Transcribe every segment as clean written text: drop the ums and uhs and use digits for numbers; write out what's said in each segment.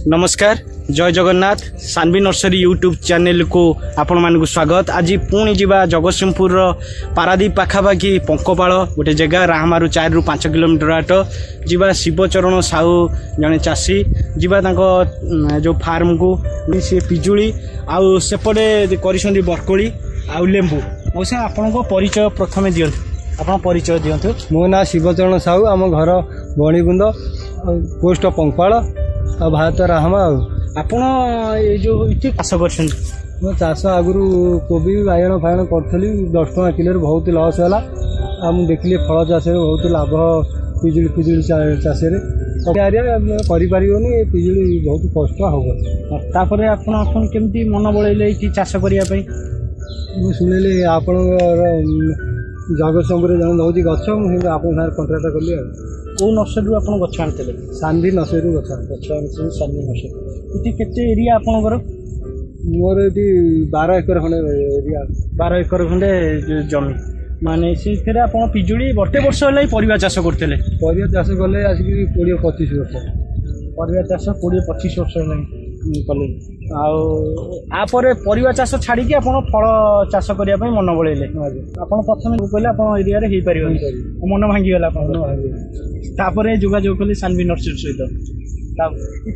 नमस्कार जय Jagannath Saanvi nursery YouTube channel को आपण मान स्वागत। आज पुणी जीवा जगतसिंहपुर पारादीप पाखापाखि पंकपाल गोटे जगह राहमारू 4 ରୁ 5 किलोमीटर आट जीवा शिवचरण साहू जड़े चाषी जीवा जो फार्म को सी पिजुली आउ सेपटे कर बरकोली आउ लेंबू मौसा आपण परिचय प्रथमे दियंतु आपण परिचय दियंतु। मो ना शिवचरण साहू आम घर बणीगुंद पोस्ट पंकपाल आ भारत राहमा। आपण जो चाष कर चाष आगु कोबी बाइगण फाइगण करी 10 टका किलो बहुत लस है। देखिए फल चाष बहुत लाभ पिजुली पिजुली चाष करें पिजुली बहुत कष्ट हम। आप केमती मन बड़े चाष करने शुणिली आप जगतसिंहपुर जन दौर गच मुझे आप कंट्राक्ट कली। कौ नर्सरी आप गच आनी सानवी नर्सरी गच सानवी नर्सरी ये एरिया आपंकर मोर ये 12 एकर खंडे एरिया 12 एकर खंडे जमी माने से आप पिजुली गोटे वर्ष है परिवा चाष करते परिवा चाष कले आसिक 20-25 वर्ष परिवा चाष 20-25 वर्ष कले आपर परिवा चाष छाड़ी आप फल चाष करने मन बड़े आप प्रथम कहले आप एरिया हो पार मन भांगीगला तापर जोगाजोग कले सानवी नर्सरी सहित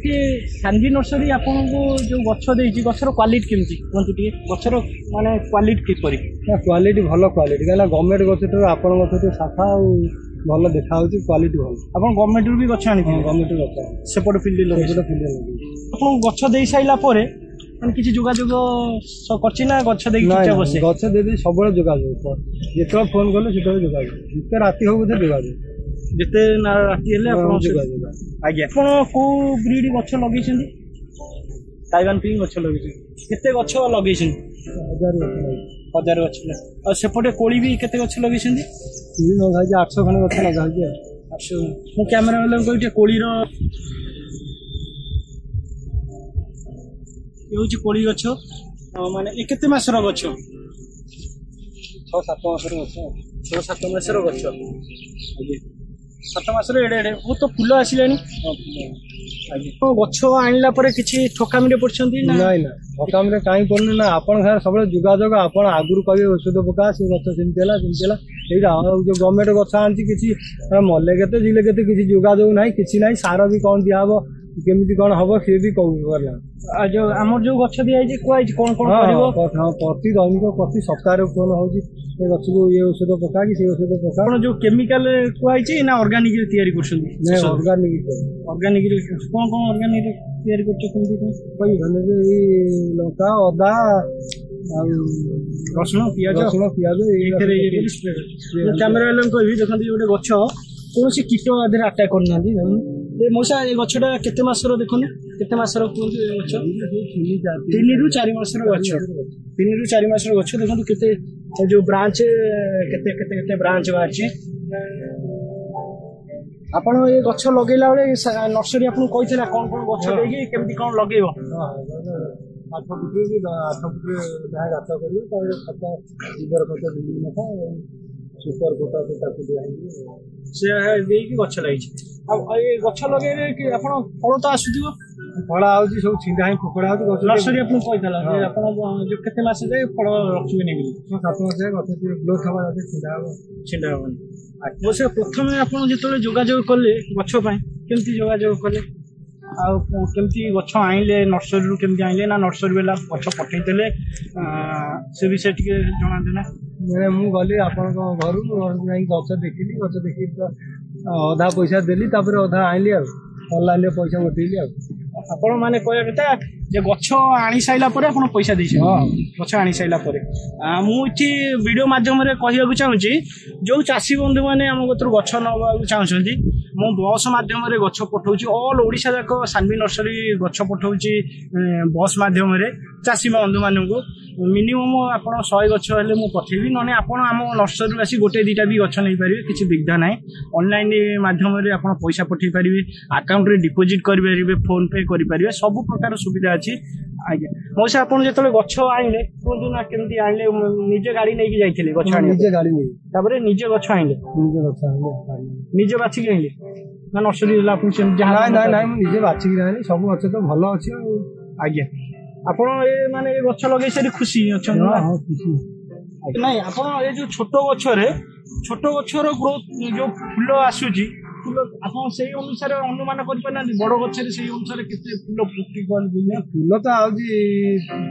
ये सानवी नर्सरी आपन को जो गछ देछि गछर क्वालिटी केमती कोंतु टिके गछर माने क्वालिटी किपरि क्वालिटी भलो क्वालिटी कहला गवर्नमेंट गछ तो आपन गछ तो साफा भलो देखा होछि क्वालिटी भलो आपन गवर्नमेंट रू भी गछ आनी गवर्नमेंट गछ सेपट फील्ड लगे आपन गछ देइ साइला परे माने किछि जोगाजोग करछि ना गछ देइ किछ बसे गछ देइ सब जोगाजोग जेतो फोन करले सेतो जोगाजोग जिते राती हो बोधे जोगाजोग जिते ना राती हेले आपन आज्ञा आपण को ब्रीड गछ लगै छथि ताइवान पिंग गछ लगै छथि केते गछ लगै छथि 1000 गछ आ सेपटे कोली भी केते गछ लगै छथि कोली लगा जे 800 खन गछ लगा जे 800 मु कैमरा वाला को इटे कोली रो येउची कोली गछ माने ए केते मास रो गछ 6-7 मास रो गछ 6-7 मास रो गछ 7 मास एडे वो तो फुल आसिले गछ आणला किसी ठकामी पड़छंती ना नहीं ना ठकामी कहीं पड़ने ना आपन घर सब जोगाजोग आपन आगुर कहे औषध पका से गछ सेमतेला एटा जो गवर्नमेंट गछ आनी किसी मले केते जिले केते किसी जोगाजोग नहीं किसी नहीं सार भी कौन दियाबो केमिति कौन हबो से भी कहू जो आमर जो गछ दिया कौन कौन प्रति दैनिक प्रति सप्ताह फोन हो गछ को ये औषध पका कि औषध पका जो केमिकल कहई ना ऑर्गेनिक तैयारी कर ऑर्गेनिक कौन कौन ऑर्गेनिक तैयारी कर लंका अदा रसुण पियाज कैमेरा वाले कहि देखते गोटे गछ कौन सी कीट आधे अटैक करना मौसा ये गछटा केते मासर देखो केते मासर गछ 3 ରୁ 4 मासर गछ 3 ରୁ 4 मासर गछ देखो केते जो ब्रांच केते केते केते ब्रांच बाछि आपण ये गछ लगेला बेले नर्सरी आपन कहितला कोन कोन गछ देगी केमती कोन लगेबो 8 फुट गाता करियो तारे खता इधर खता दिली नखा सुपर कोटा से ताकू दिया से देकी गछ लागि अब ए गछ लगेबे कि आपण फल तो आसुदिबो फल आउची सब छिंडा ही फकड़ा आउची गछ नर्सरी आपन कहितला जे आपण जो केते मास जाय फल रखिबे नेबी 7 मास जाय गछ ग्रोथ हवा जाय छिंडा हबो वो से प्रथम आपण जेतले जोगाजोग करले गछ पय केमती जोगाजोग करले आ केमती गछ आइले नर्सरी रू केमती आइले ना नर्सरी वाला गछ पठैतले से विषय टिके जणा देना मैंने मु गली आपण घर नहीं गछ देखिली गछ देखि तो आधा पैसा देली तापर आधा आइली ऑनलाइन पैसा उठेली आपण माने कहया कथा जे गछ आनी साइला परे आपण पैसा देछि गछ आनी साइला परे मु इठी वीडियो माध्यम रे कहिया को चाहूची जो चासी बंधु माने हम गतर गछ नबा चाहछंती मु बस माध्यम रे गछ पठौची ऑल ओडिसा जाक सानवी नर्सरी गछ पठौची बस माध्यम रे चासी बंधु माने को मिनिमम आपण 100 गछ हेले मु पठेबी नने आपण हम नर्सरी आसी गोटे दीटा भी गछ नै परिबे किछि दिगदा नै ऑनलाइन माध्यम रे आपण पैसा पठेई परिबे अकाउंट रे डिपॉजिट करि परिबे फोन पे करि परिबे सब प्रकार सुविधा अछि आज्ञा मौसा आपण जेतले गछ आइले कोन ना केमती आइले निजे गाड़ी नै कि जाइथिले गछ आइले निजे गाड़ी नै ताबरे निजे गछ आइले निजे बाछि के आइले ନା ନର୍ସରୀ ଦେଲା ଆପଣ ସେମିତି ଯାହା? ନାଇଁ ନାଇଁ ନାଇଁ, ମୁଁ ନିଜେ ବାଛିକି ନାହିଁ, ସବୁ ଗଛ ତ ଭଲ ଅଛି ଆଉ। ଆଜ୍ଞା, ଆପଣ ଏ ମାନେ ଏ ଗଛ ଲଗେଇ ସାରି ଖୁସି ଅଛନ୍ତି ନା? ହଁ ଖୁସି। ନାଇଁ, ଆପଣ ଏ ଯୋଉ ଛୋଟ ଗଛର ଗ୍ରୋଥ ଯୋଉ ଫୁଲ ଆସୁଛି, ଫୁଲ ଆପଣ ସେଇ ଅନୁସାରେ ଅନୁମାନ କରିପାରୁନାହାନ୍ତି ବଡ ଗଛରେ ସେଇ ଅନୁସାରେ କେତେ ଫୁଲ ଫୁଟି କଣ? ଫୁଲ ତ ଆଉଛି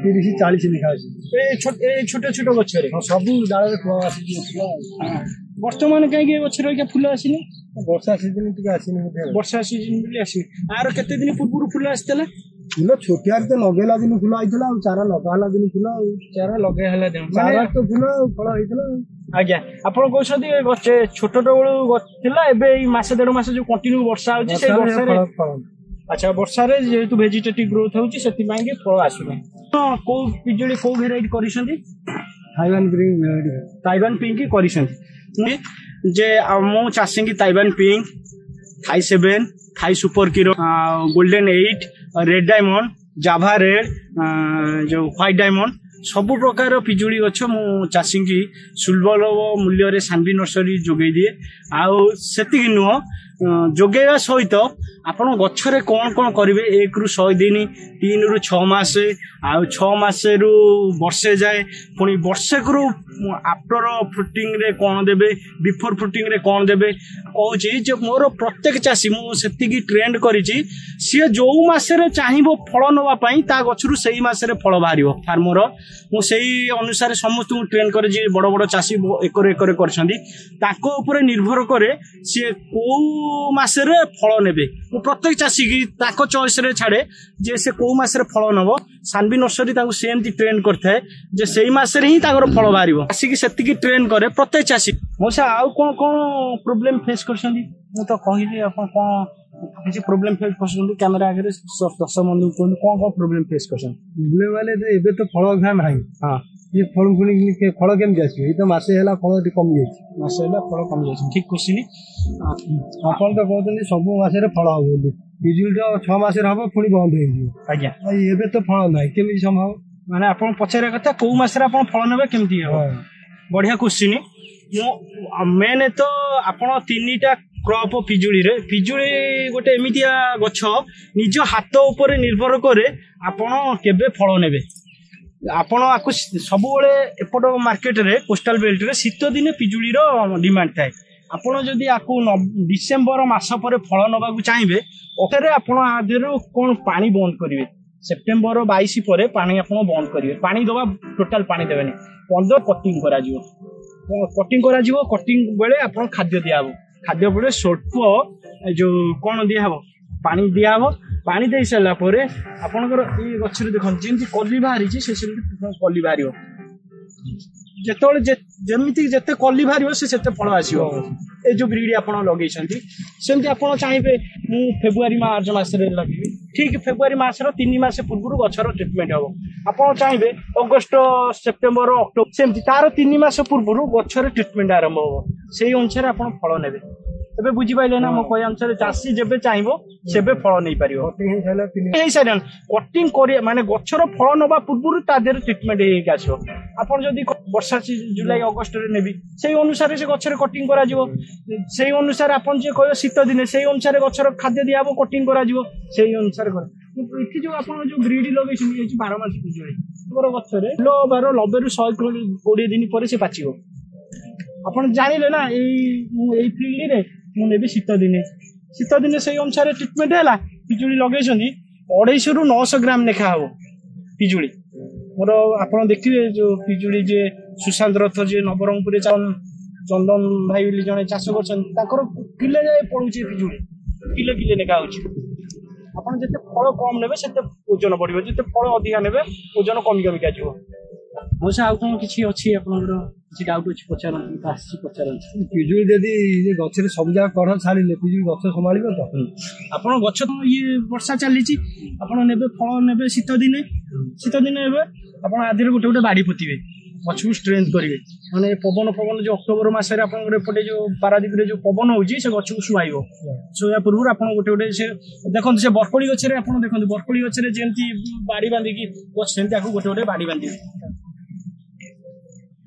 30-40 ଲେଖା ଅଛି ଏଇ ଛୋଟ ଛୋଟ ଗଛରେ। ସବୁ ଡାଳରେ ଫଳ ଆସିଛି। ବର୍ତ୍ତମାନ କାହିଁକି ଏ ଗଛରେ ଆଜ୍ଞା ଫୁଲ ଆସିନି? ବର୍ଷା ସିଜନ ଟିକେ ଆସିନି ବୋଧେ। ବର୍ଷା ସିଜନ ବୋଲି ଆସିନି। ଆର କେତେ ଦିନ ପୂର୍ବରୁ ଫୁଲ ଆସିଥିଲା? ଫୁଲ ଛୋଟିଆରେ ତ ଲଗେଇଲା ଦିନ ଫୁଲ ହେଇଥିଲା, ଆଉ ଚାରା ଲଗା ହେଲା ଦିନ ଫୁଲ, ଆଉ ଚାରା ଲଗେଇ ହେଲା ଦିନ ଚାରା ତ ଫୁଲ ଆଉ ଫଳ ହେଇଥିଲା। ଆଜ୍ଞା, ଆପଣ କହୁଛନ୍ତି ଛୋଟ ବେଳୁ ଥିଲା, ଏବେ ଏଇ ମାସେ ଦେଢ ମାସ ଯୋଉ କଣ୍ଟିନ୍ୟୁ ବର୍ଷା ହଉଛି ସେଇ ବର୍ଷାରେ। ଆଚ୍ଛା, ବର୍ଷାରେ ଯେହେତୁ ଭେଜିଟେଟିଭ ଗ୍ରୋଥ ହଉଛି ସେଥିପାଇଁ କି ଫଳ ଆସୁନାହିଁ। କୋଉ ପିଜୁଳି କୋଉ ଭେରାଇଟି କରିଛନ୍ତି? ତାଇୱାନ ପିଙ୍କ କରିଛନ୍ତି ଯେ ମୁଁ ଚାଷୀଙ୍କି Taiwan pink, Thai 7, Thai super କିରୋ, golden 8, red diamond, Java red, ଯୋଉ ହ୍ୱାଇଟ୍ ଡାଇମଣ୍ଡ, ସବୁ ପ୍ରକାର ପିଜୁଳି ଗଛ ମୁଁ ଚାଷୀଙ୍କି ସୁଲଭ ମୂଲ୍ୟରେ ସାନ୍ଭି ନର୍ସରୀ ଯୋଗେଇ ଦିଏ। ଆଉ ସେତିକି ନୁହଁ, ଯୋଗେଇବା ସହିତ ଆପଣ ଗଛରେ କ'ଣ କ'ଣ କରିବେ, 1ରୁ 100 ଦିନ, 3ରୁ 6 ମାସ, ଆଉ 6 ମାସରୁ ବର୍ଷେ ଯାଏ, ପୁଣି ବର୍ଷେକରୁ ଆଫ୍ଟର ଫ୍ରୁଟିଂରେ କ'ଣ ଦେବେ, ବିଫୋର ଫ୍ରୁଟିଂରେ କ'ଣ ଦେବେ। କହୁଛି ଯେ ମୋର ପ୍ରତ୍ୟେକ ଚାଷୀ ମୁଁ ସେତିକି ଟ୍ରେଣ୍ଡ କରିଛି, ସିଏ ଯୋଉ ମାସରେ ଚାହିଁବ ଫଳ ନେବା ପାଇଁ ତା ଗଛରୁ ସେଇ ମାସରେ ଫଳ ବାହାରିବ ଫାର୍ମର। ମୁଁ ସେଇ ଅନୁସାରେ ସମସ୍ତଙ୍କୁ ଟ୍ରେଣ୍ଡ କରେ, ଯିଏ ବଡ଼ ବଡ଼ ଚାଷୀ ଏକରେ କରିଛନ୍ତି, ତାଙ୍କ ଉପରେ ନିର୍ଭର କରେ ସିଏ କୋଉ ମାସରେ ଫଳ ନେବେ। ମୁଁ ପ୍ରତ୍ୟେକ ଚାଷୀକି ତାଙ୍କ ଚଏସ୍ରେ ଛାଡ଼େ ଯେ ସେ କୋଉ ମାସରେ ଫଳ ନେବ। ସାନ୍ଭି ନର୍ସରୀ ତାଙ୍କୁ ସେମିତି ଟ୍ରେଣ୍ଡ କରିଥାଏ ଯେ ସେଇ ମାସରେ ହିଁ ତାଙ୍କର ଫଳ ବାହାରିବ। ଚାଷୀକି ସେତିକି ଟ୍ରେଣ୍ଡ କରେ ପ୍ରତ୍ୟେକ ଚାଷୀ। ମଉସା, ଆଉ କ'ଣ ପ୍ରୋବ୍ଲେମ ଫେସ୍ କରିଛନ୍ତି? ମୁଁ ତ କହିଲି, ଆପଣ କ'ଣ କିଛି ପ୍ରୋବ୍ଲେମ ଫେସ୍ କରୁଛନ୍ତି? କ୍ୟାମେରା ଆଗରେ ଦର୍ଶକ ବନ୍ଧୁ କୁହନ୍ତୁ କ'ଣ ପ୍ରୋବ୍ଲେମ ଫେସ୍ କରୁଛନ୍ତି? ପ୍ରୋବ୍ଲେମ ମାନେ ଏବେ ତ ଫଳ ଘା ନାହିଁ। ହଁ, ଇଏ ଫଳ କେମିତି ଆସିବ? ଏଇ ତ ମାସେ ହେଲା ଫଳ ଟିକେ କମି ଯାଇଛି। ମାସେ ହେଲା ଫଳ କମି ଯାଇଛି, ଠିକ କୋଶ୍ଚିନ୍। ଆପଣ ତ କହୁଛନ୍ତି ସବୁ ମାସରେ ଫଳ ହବ ବୋଲି, ପିଜୁଳି ତ 6 ମାସରେ ହବ ପୁଣି ବନ୍ଦ ହେଇଯିବ। ଆଜ୍ଞା, ଏବେ ତ ଫଳ ନାହିଁ, କେମିତି ସମ୍ଭବ? ମାନେ ଆପଣ ପଚାରିବା କଥା କୋଉ ମାସରେ ଆପଣ ଫଳ ନେବେ କେମିତି ହବ? ବଢିଆ କୋଶ୍ଚିନ୍। ମେନ୍ ତ ଆପଣ 3ଟା କ୍ରପ ପିଜୁଳିରେ, ପିଜୁଳି ଗୋଟେ ଏମିତିଆ ଗଛ ନିଜ ହାତ ଉପରେ ନିର୍ଭର କରେ ଆପଣ କେବେ ଫଳ ନେବେ। ଆପଣ ଆକୁ ସବୁବେଳେ ଏପଟ ମାର୍କେଟରେ କୋଷ୍ଟାଲ ବେଲ୍ଟରେ ଶୀତ ଦିନେ ପିଜୁଳିର ଡିମାଣ୍ଡ ଥାଏ। ଆପଣ ଯଦି ଆକୁ ଡିସେମ୍ବର ମାସ ପରେ ଫଳ ନେବାକୁ ଚାହିଁବେ, ଅଥରେ ଆପଣ ଆ ଦେହରୁ କ'ଣ ପାଣି ବନ୍ଦ କରିବେ। ସେପ୍ଟେମ୍ବର 22 ପରେ ପାଣି ଆପଣ ବନ୍ଦ କରିବେ, ପାଣି ଦେବା ଟୋଟାଲ ପାଣି ଦେବେନି। 15 କଟିଂ କରାଯିବ, କଟିଂ ବେଳେ ଆପଣ ଖାଦ୍ୟ ଦିଆହବ। ଖାଦ୍ୟ ବେଳେ ସ୍ୱଳ୍ପ ଯୋଉ କ'ଣ ଦିଆହବ, ପାଣି ଦିଆହବ। ପାଣି ଦେଇ ସାରିଲା ପରେ ଆପଣଙ୍କର ଏଇ ଗଛରେ ଦେଖନ୍ତୁ ଯେମିତି କଲି ବାହାରିଛି, ସେ ସେମିତି କଲି ବାହାରିବ। ଯେତେବେଳେ ଯେମିତି ଯେତେ କଲି ବାହାରିବ ସେ ସେତେ ଫଳ ଆସିବ। ଏ ଯୋଉ ବ୍ରିଡ୍ ଆପଣ ଲଗେଇଛନ୍ତି, ସେମିତି ଆପଣ ଚାହିଁବେ ମୁଁ ଫେବୃଆରୀ ମାର୍ଚ୍ଚ ମାସରେ ଲଗେଇବି, ଠିକ ଫେବୃଆରୀ ମାସର 3 ମାସ ପୂର୍ବରୁ ଗଛର ଟ୍ରିଟମେଣ୍ଟ ହବ। ଆପଣ ଚାହିଁବେ ଅଗଷ୍ଟ, ସେପ୍ଟେମ୍ବର, ଅକ୍ଟୋବର, ସେମିତି ତାର 3 ମାସ ପୂର୍ବରୁ ଗଛର ଟ୍ରିଟମେଣ୍ଟ ଆରମ୍ଭ ହବ। ସେଇ ଅନୁସାରେ ଆପଣ ଫଳ ନେବେ। ଏବେ ବୁଝିପାରିଲେ ନା ମୋ କହିବା ଅନୁସାରେ? ଚାଷୀ ଯେବେ ଚାହିଁବ ସେବେ ଫଳ ନେଇପାରିବ। ହେଇସାରିଲାଣି କଟିଂ କରିବା ମାନେ ଗଛର ଫଳ ନେବା ପୂର୍ବରୁ ତା ଦେହରେ ଟ୍ରିଟମେଣ୍ଟ ହେଇକି ଆସିବ। ଆପଣ ଯଦି ବର୍ଷା ଜୁଲାଇ ଅଗଷ୍ଟରେ ନେବି, ସେଇ ଅନୁସାରେ ସେ ଗଛରେ କଟିଂ କରାଯିବ। ସେଇ ଅନୁସାରେ ଆପଣ ଯିଏ କହିବେ ଶୀତ ଦିନେ, ସେଇ ଅନୁସାରେ ଗଛର ଖାଦ୍ୟ ଦିଆହବ, କଟିଂ କରାଯିବ, ସେଇ ଅନୁସାରେ କର। ଏଠି ଯୋଉ ଆପଣ ଯୋଉ ଗ୍ରିଡ ଲଗେଇଛନ୍ତି ହେଇଛି 12 ମାସ ପିଜୁଳି ଗଛରେ 90ରୁ 120 ଦିନ ପରେ ସେ ପାଚିବ। ଆପଣ ଜାଣିଲେ ନା ଏଇ ଫିଲ୍ଡରେ ମୁଁ ନେବି ଶୀତ ଦିନେ ସେଇ ଅନୁସାରେ ଟ୍ରିଟମେଣ୍ଟ ହେଲା। ପିଜୁଳି ଲଗେଇଛନ୍ତି 250ରୁ 900 ଗ୍ରାମ ଲେଖା ହବ ପିଜୁଳି ମୋର। ଆପଣ ଦେଖିବେ ଯୋଉ ପିଜୁଳି ଯିଏ ସୁଶାନ୍ତ ରଥ ଯିଏ ନବରଙ୍ଗପୁରରେ ଚନ୍ଦନ ଭାଇ ବୋଲି ଜଣେ ଚାଷ କରୁଛନ୍ତି, ତାଙ୍କର କିଲେ ଯାଏ ପଡୁଛି ପିଜୁଳି, କିଲେ ଲେଖା ହଉଛି। ଆପଣ ଯେତେ ଫଳ କମ ନେବେ ସେତେ ଓଜନ ବଢିବ, ଯେତେ ଫଳ ଅଧିକା ନେବେ ଓଜନ କମିକା ଯିବ। ମଉସା, ଆଉ କ'ଣ କିଛି ଅଛି ଆପଣଙ୍କର କିଛି ଡାଉଟ୍ ଅଛି ପଚାରନ୍ତୁ, ଆସିଛି ପଚାରନ୍ତୁ। ପିଜୁଳି ଯଦି ଗଛରେ ସବୁ ଜାଗା କଢ ଛାଡ଼ିଲେ ପିଜୁଳି ଗଛ ସମ୍ଭାଳିବ ତ? ଆପଣ ଗଛ ବର୍ଷା ଚାଲିଛି, ଆପଣ ନେବେ ଫଳ ନେବେ ଶୀତ ଦିନେ ନେବେ, ଆପଣ ଆ ଦେହରେ ଗୋଟେ ବାଡ଼ି ପୋତିବେ, ଗଛକୁ ଷ୍ଟ୍ରେନ୍ଥ କରିବେ। ମାନେ ପବନ ଯୋଉ ଅକ୍ଟୋବର ମାସରେ ଆପଣଙ୍କର ଏପଟେ ଯୋଉ ପାରାଦୀପରେ ଯୋଉ ପବନ ହଉଛି ସେ ଗଛକୁ ଶୁଆଇବ। ଶୋଇବା ପୂର୍ବରୁ ଆପଣ ଗୋଟେ ସେ ଦେଖନ୍ତୁ, ସେ ବରକୋଳି ଗଛରେ ଆପଣ ଦେଖନ୍ତୁ, ବରକୋଳି ଗଛରେ ଯେମିତି ବାଡ଼ି ବାନ୍ଧିକି ସେମିତି ଆକୁ ଗୋଟେ ବାଡ଼ି ବାନ୍ଧିବେ।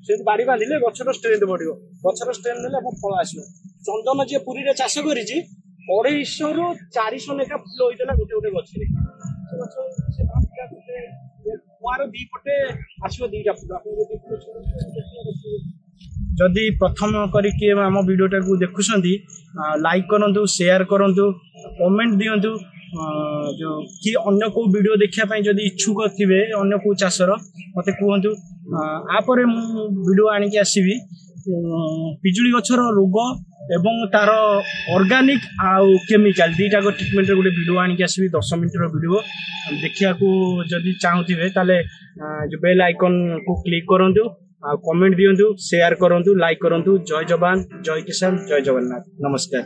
ସେମିତି ବାଡ଼ି ବାନ୍ଧିଲେ ଗଛର ଷ୍ଟ୍ରେନ୍ଥ ବଢିବ, ଗଛର ଷ୍ଟ୍ରେନ୍ଥ ନେଲେ ଆପଣ ଫଳ ଆସିବ। ଚନ୍ଦନ ଯିଏ ପୁରୀରେ ଚାଷ କରିଛି 250 ରୁ 400 ଲେଖା ଫୁଲ ହେଇଥିଲା ଗୋଟେ ଗୋଟେ ଗଛରେ। ସେ ଗଛ ସେ ଭାବିଲା ଗୋଟେ କୁଆର ଦି ପଟେ ଆସିବ ଦିଟା ଫୁଲ। ଆପଣ ଯଦି ପ୍ରଥମ କରିକି ଆମ ଭିଡ଼ିଓଟାକୁ ଦେଖୁଛନ୍ତି ଲାଇକ୍ କରନ୍ତୁ, ସେୟାର କରନ୍ତୁ, କମେଣ୍ଟ ଦିଅନ୍ତୁ। जो कि अन्य को वीडियो देखा जदि इच्छुक थे अन्य को चाषर मत कहतु आपर मु वीडियो आनिकी आसबि पिजुली गछर रोग एवं तार ऑर्गेनिक आउ केमिकल दीटा ट्रिटमेंट गोटे वीडियो आनिकी आसबि 10 मिनट वीडियो देखिया को जदि चाहूथिबे ताले जो बेल आइकन को क्लिक करंतु कमेंट दियंतु शेयर करंतु लाइक करंतु। जय जवान जय किसान जय जगन्नाथ नमस्कार।